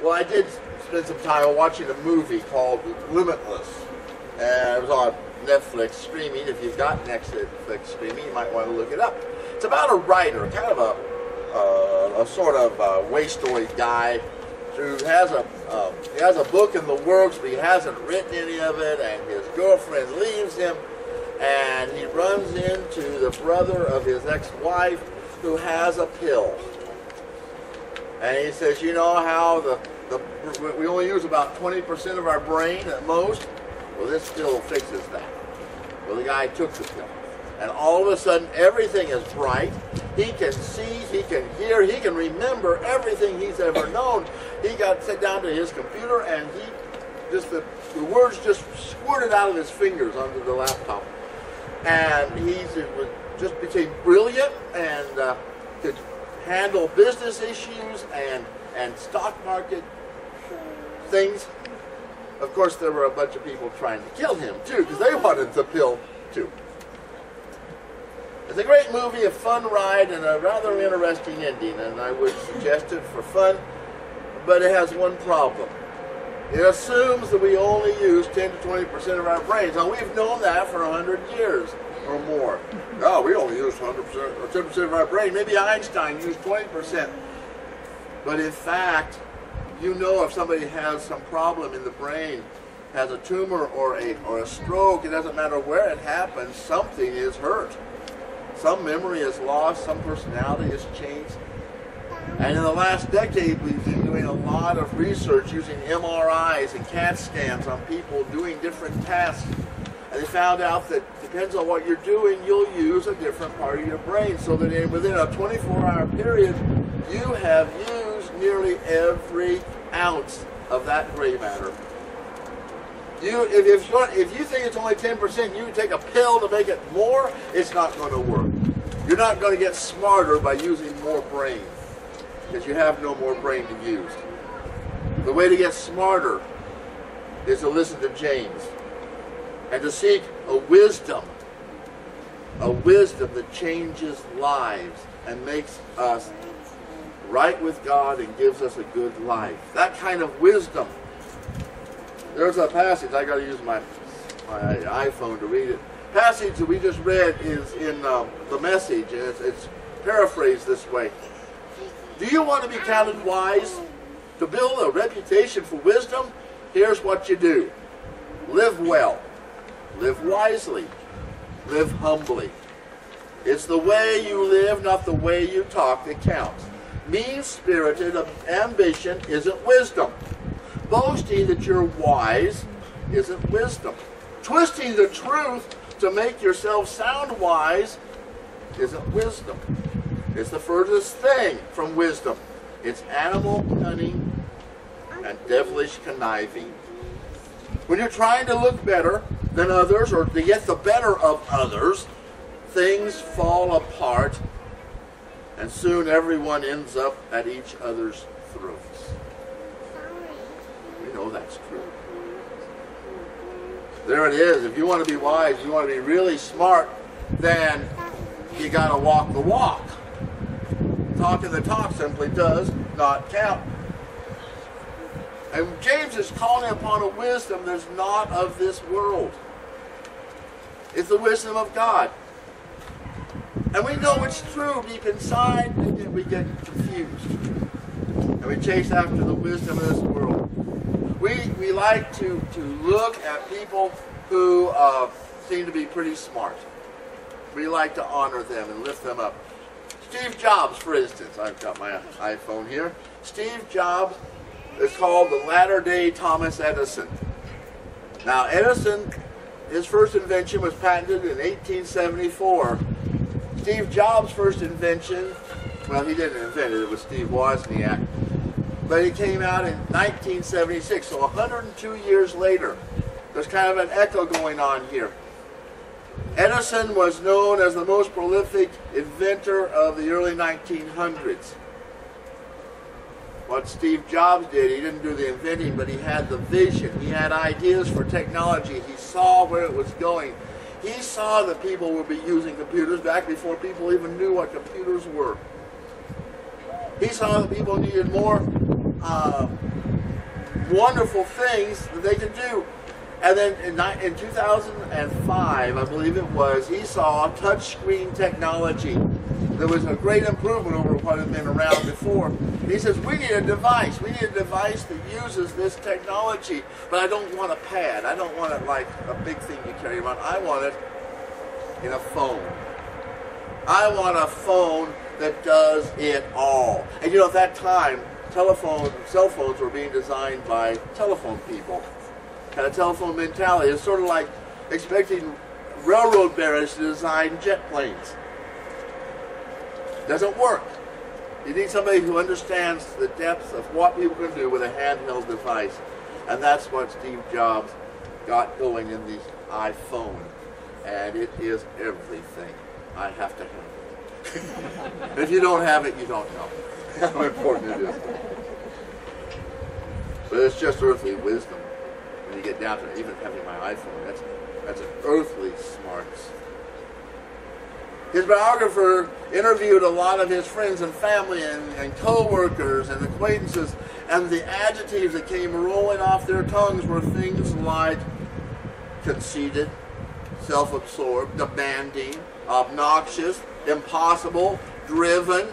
Well, I did spend some time watching a movie called Limitless. And it was on Netflix streaming. If you've got Netflix streaming, you might want to look it up. It's about a writer, kind of a sort of wastoid guy who has a book in the works, but he hasn't written any of it, and his girlfriend leaves him, and he runs into the brother of his ex-wife who has a pill. And he says, you know how we only use about 20% of our brain at most? Well, this pill fixes that. Well, the guy took the pill. And all of a sudden, everything is bright. He can see, he can hear, he can remember everything he's ever known. He got set down to his computer, and the words just squirted out of his fingers onto the laptop. And he just became brilliant and could handle business issues and stock market things. Of course, there were a bunch of people trying to kill him, too, because they wanted the pill, too. It's a great movie, a fun ride, and a rather interesting ending, and I would suggest it for fun, but it has one problem. It assumes that we only use 10 to 20% of our brains. Now, we've known that for 100 years or more. No, we only use 100% or 10% of our brain. Maybe Einstein used 20%. But in fact, you know, if somebody has some problem in the brain, has a tumor or a stroke, it doesn't matter where it happens, something is hurt. Some memory is lost, some personality is changed. And in the last decade, we've been doing a lot of research using MRIs and CAT scans on people doing different tasks. And they found out that depends on what you're doing, you'll use a different part of your brain. So that within a 24-hour period, you have used nearly every ounce of that gray matter. If you think it's only 10%, you can take a pill to make it more, it's not going to work. You're not going to get smarter by using more brain, because you have no more brain to use. The way to get smarter is to listen to James and to seek a wisdom that changes lives and makes us right with God and gives us a good life. That kind of wisdom. There's a passage, I got to use my iPhone to read it. Passage that we just read is in the Message, and it's paraphrased this way. Do you want to be counted wise? To build a reputation for wisdom? Here's what you do. Live well. Live wisely. Live humbly. It's the way you live, not the way you talk, that counts. Mean-spirited ambition isn't wisdom. Boasting that you're wise isn't wisdom. Twisting the truth to make yourself sound wise isn't wisdom. It's the furthest thing from wisdom. It's animal cunning and devilish conniving. When you're trying to look better than others or to get the better of others, things fall apart, and soon everyone ends up at each other's throats. We know that's true. There it is. If you want to be wise, you want to be really smart, then you got to walk the walk. Talking the talk simply does not count. And James is calling upon a wisdom that's not of this world. It's the wisdom of God. And we know it's true deep inside, and yet we get confused. And we chase after the wisdom of this world. We like to look at people who seem to be pretty smart. We like to honor them and lift them up. Steve Jobs, for instance. I've got my iPhone here. Steve Jobs is called the latter-day Thomas Edison. Now, Edison, his first invention was patented in 1874. Steve Jobs' first invention, well, he didn't invent it, it was Steve Wozniak, but it came out in 1976, so 102 years later. There's kind of an echo going on here. Edison was known as the most prolific inventor of the early 1900s. What Steve Jobs did, he didn't do the inventing, but he had the vision. He had ideas for technology. He saw where it was going. He saw that people would be using computers back before people even knew what computers were. He saw that people needed more wonderful things that they could do. And then in 2005, I believe it was, he saw touchscreen technology. There was a great improvement over what had been around before. He says, we need a device. We need a device that uses this technology. But I don't want a pad. I don't want it like a big thing you carry around. I want it in a phone. I want a phone that does it all. And you know, at that time, cell phones were being designed by telephone people. Had a telephone mentality. It's sort of like expecting railroad barons to design jet planes. Doesn't work. You need somebody who understands the depth of what people can do with a handheld device. And that's what Steve Jobs got going in the iPhone. And it is everything. I have to have it. If you don't have it, you don't know how important it is. But it's just earthly wisdom. When you get down to it, even having my iPhone, that's an earthly smarts. His biographer interviewed a lot of his friends and family and co-workers and acquaintances, and the adjectives that came rolling off their tongues were things like conceited, self-absorbed, demanding, obnoxious, impossible, driven,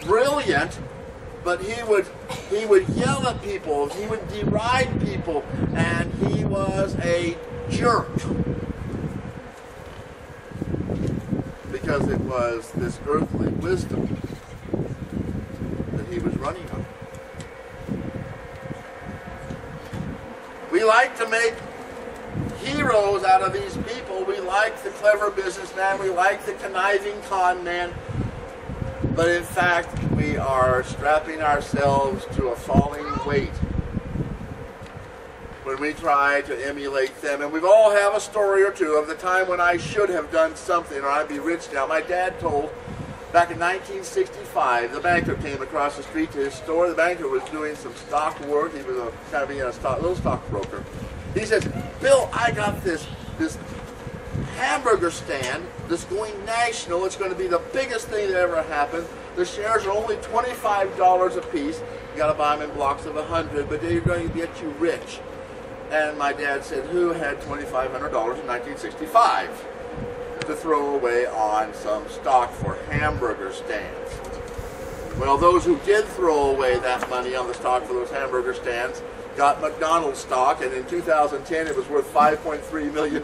brilliant. But he would yell at people, he would deride people, and he was a jerk. Because it was this earthly wisdom that he was running on. We like to make heroes out of these people. We like the clever businessman. We like the conniving con man. But in fact, we are strapping ourselves to a falling weight when we try to emulate them. And we've all have a story or two of the time when I should have done something or I'd be rich now. My dad told back in 1965, the banker came across the street to his store. The banker was doing some stock work. He was kind of being a little stockbroker. He says, Bill, I got this hamburger stand that's going national. It's going to be the biggest thing that ever happened. The shares are only $25 a piece. You got to buy them in blocks of 100, but they're going to get you rich. And my dad said, who had $2,500 in 1965 to throw away on some stock for hamburger stands? Well, those who did throw away that money on the stock for those hamburger stands got McDonald's stock, and in 2010 it was worth $5.3 million.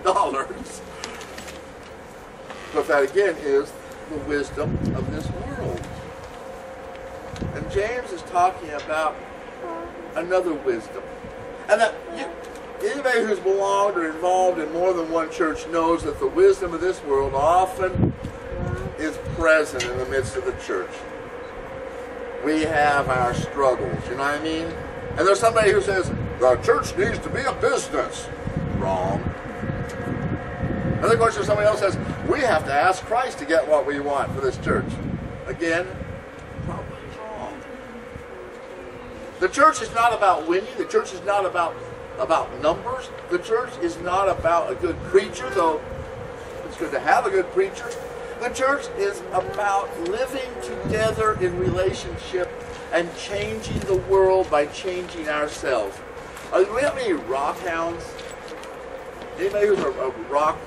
But that again is the wisdom of this world. And James is talking about another wisdom. And that anybody who's belonged or involved in more than one church knows that the wisdom of this world often is present in the midst of the church. We have our struggles, you know what I mean? And there's somebody who says, the church needs to be a business. Wrong. And then of course there's somebody else says, we have to ask Christ to get what we want for this church. Again, probably wrong. The church is not about winning. The church is not about numbers. The church is not about a good preacher, though it's good to have a good preacher. The church is about living together in relationship and changing the world by changing ourselves. Do we have any rock hounds? Anybody who's a rock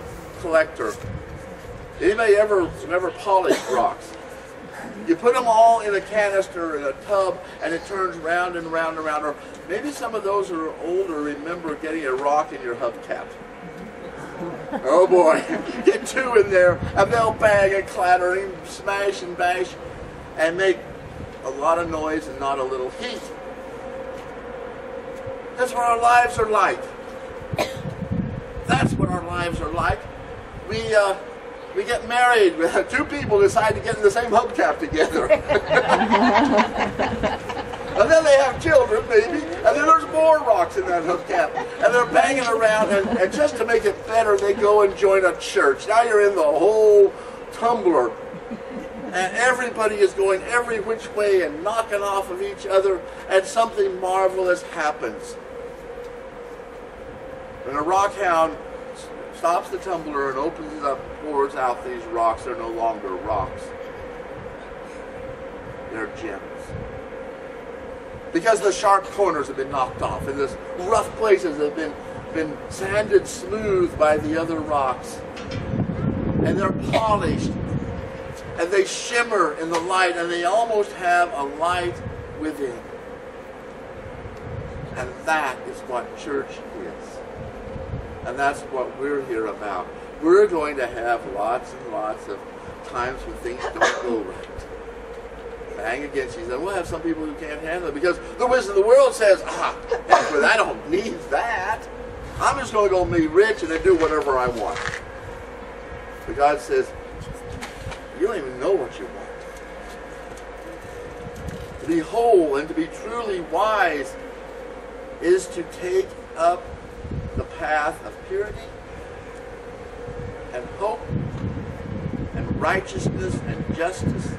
collector? Anybody ever polished rocks? You put them all in a canister, in a tub, and it turns round and round and round. Or maybe some of those who are older remember getting a rock in your hubcap. Oh boy, get two in there, and they'll bang and clatter and smash and bash and make a lot of noise and not a little heat. That's what our lives are like. That's what our lives are like. We get married. Two people decide to get in the same hubcap together. And then they have children, maybe, and then there's more rocks in that hubcap. And they're banging around, and just to make it better, they go and join a church. Now you're in the whole tumbler. And everybody is going every which way and knocking off of each other, and something marvelous happens. When a rock hound stops the tumbler and opens it up, pours out these rocks, they're no longer rocks. They're gems. Because the sharp corners have been knocked off, and the rough places have been sanded smooth by the other rocks. And they're polished, and they shimmer in the light, and they almost have a light within. And that is what church is. And that's what we're here about. We're going to have lots and lots of times when things don't go right. Bang against each other. We'll have some people who can't handle it because the wisdom of the world says, heck with it, I don't need that. I'm just going to go be rich and then do whatever I want. But God says, you don't even know what you want. To be whole and to be truly wise is to take up the path of purity and hope and righteousness and justice,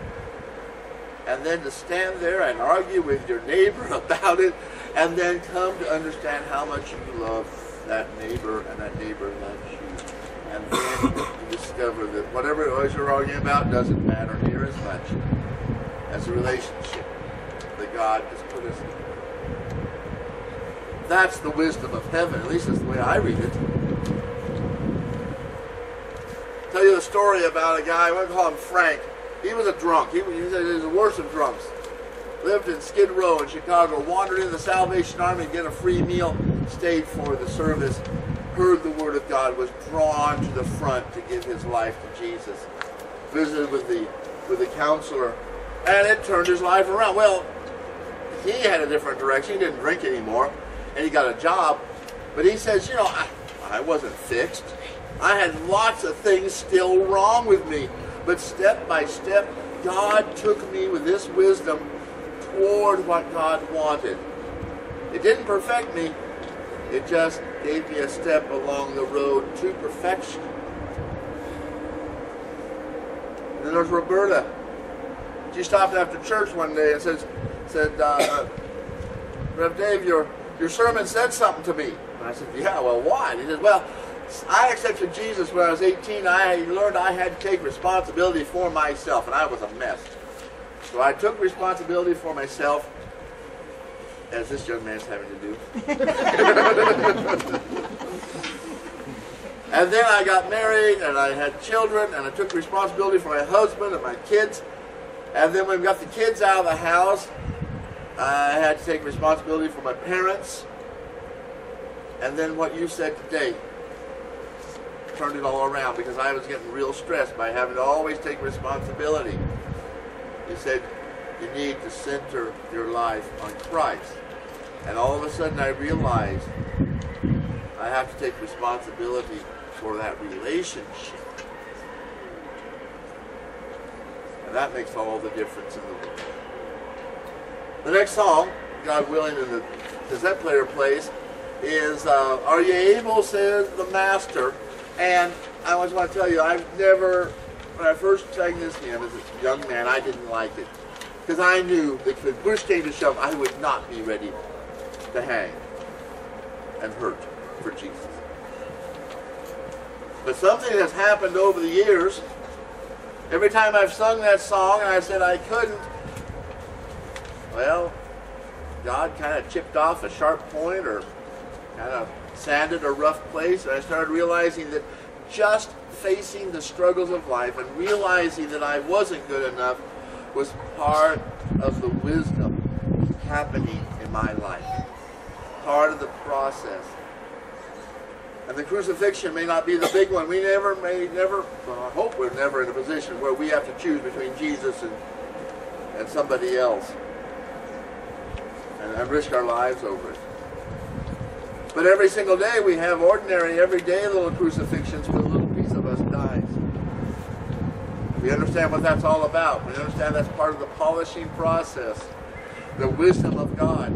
and then to stand there and argue with your neighbor about it, and then come to understand how much you love that neighbor and that neighbor loves you. And then you discover that whatever it was you're arguing about doesn't matter near as much as the relationship that God has put us in. That's the wisdom of heaven. At least that's the way I read it. I'll tell you a story about a guy, we'll call him Frank. He was a drunk. He was the worst of drunks. Lived in Skid Row in Chicago, wandered in the Salvation Army to get a free meal, stayed for the service, heard the Word of God, was drawn to the front to give his life to Jesus. Visited with the counselor, and it turned his life around. Well, he had a different direction. He didn't drink anymore, and he got a job. But he says, I wasn't fixed. I had lots of things still wrong with me. But step by step, God took me with this wisdom toward what God wanted. It didn't perfect me. It just gave me a step along the road to perfection. And then there's Roberta. She stopped after church one day and said, Rev Dave, your sermon said something to me. And I said, yeah, well, why? And he said, well, I accepted Jesus when I was 18. I learned I had to take responsibility for myself, and I was a mess. So I took responsibility for myself, as this young man's having to do. And then I got married, and I had children, and I took responsibility for my husband and my kids. And then when we got the kids out of the house, I had to take responsibility for my parents. And then what you said today turned it all around, because I was getting real stressed by having to always take responsibility. You said you need to center your life on Christ. And all of a sudden I realized I have to take responsibility for that relationship. And that makes all the difference in the world. The next song, God willing, and the cassette player plays, is Are You Able, Says the Master. And I just want to tell you, when I first sang this hymn as a young man, I didn't like it. Because I knew that if push came to shove, I would not be ready to hang and hurt for Jesus. But something has happened over the years. Every time I've sung that song and I said I couldn't, well, God kind of chipped off a sharp point or kind of sanded a rough place, and I started realizing that just facing the struggles of life and realizing that I wasn't good enough was part of the wisdom happening in my life, part of the process. And the crucifixion may not be the big one. We I hope we're never in a position where we have to choose between Jesus and somebody else and risk our lives over it. But every single day we have ordinary, everyday little crucifixions where a little piece of us dies. We understand what that's all about. We understand that's part of the polishing process, the wisdom of God.